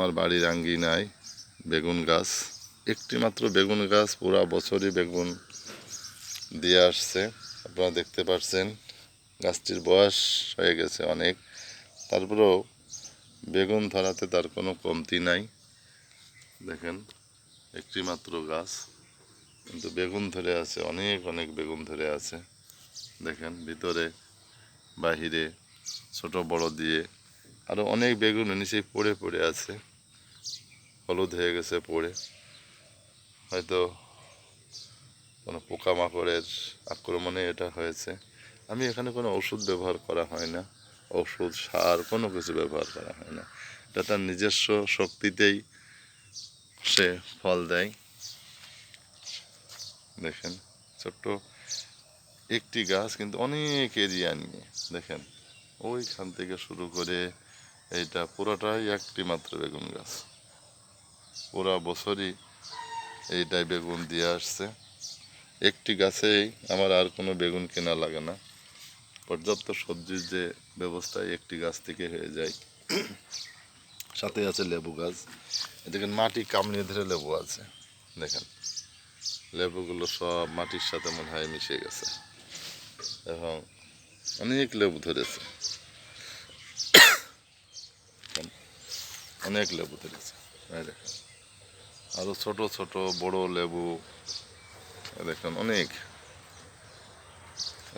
আমার বাড়ির আঙ্গিনায় বেগুন গাছ, একটি মাত্র বেগুন গাছ পুরা বছরই বেগুন দিয়ে আসছে। আপনারা দেখতে পাচ্ছেন গাছটির বয়স হয়ে গেছে অনেক, তারপরেও বেগুন ধরাতে তার কোনো কমতি নাই। দেখেন একটি মাত্র গাছ, কিন্তু বেগুন ধরে আছে, অনেক অনেক বেগুন ধরে আছে। দেখেন ভিতরে বাহিরে ছোট বড় দিয়ে আরও অনেক বেগুন নিচেই পড়ে পড়ে আছে, হলুদ হয়ে গেছে পড়ে, হয়তো কোনো পোকামাকড়ের আক্রমণে এটা হয়েছে। আমি এখানে কোনো ওষুধ ব্যবহার করা হয় না, ওষুধ সার কোনো কিছু ব্যবহার করা হয় না। এটা তার নিজস্ব শক্তিতেই সে ফল দেয়। দেখেন ছোট্ট একটি গাছ, কিন্তু অনেক এরিয়া নিয়ে। দেখেন ওইখান থেকে শুরু করে এইটা পুরোটাই একটি মাত্র বেগুন গাছ, পুরা বছরই এইটাই বেগুন দিয়ে আসছে। একটি গাছেই আমার আর কোনো বেগুন কেনা লাগে না, পর্যাপ্ত সবজির যে ব্যবস্থা একটি গাছ থেকে হয়ে যায়। সাথে আছে লেবু গাছ, দেখেন মাটি কামড়িয়ে ধরে লেবু আছে। দেখেন লেবুগুলো সব মাটির সাথে মনে হয় মিশে গেছে এবং অনেক লেবু ধরেছে, অনেক লেবু ধরেছে। দেখেন আরও ছোট ছোট বড় লেবু, দেখেন অনেক,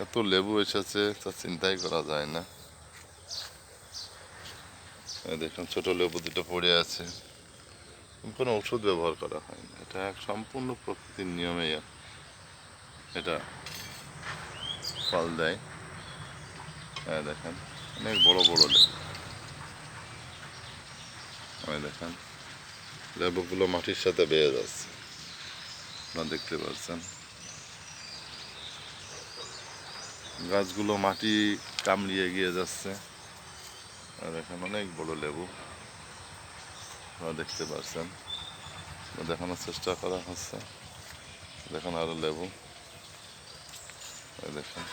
এত লেবু এসেছে তা চিন্তাই করা যায় না। দেখুন ছোট লেবু দুটো পড়ে আছে, কোনো ওষুধ ব্যবহার করা হয় না, এটা এক সম্পূর্ণ প্রকৃতির নিয়মেই এটা ফল দেয়। দেখেন অনেক বড় বড় লেবু, দেখেন লেবুগুলো মাটির সাথে বেয়ে যাচ্ছে, আপনারা দেখতে পাচ্ছেন। গাছগুলো মাটি কামড়িয়ে গিয়ে যাচ্ছে। দেখেন অনেক বড় লেবু, আপনারা দেখতে পাচ্ছেন, দেখানোর চেষ্টা করা হচ্ছে। দেখেন আরো লেবু, দেখেন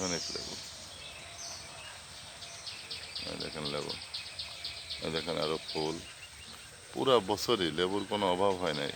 অনেক লেবু, দেখেন লেবু, দেখেন আরো ফুল। পুরা বছরই লেবুর কোনো অভাব হয় নাই।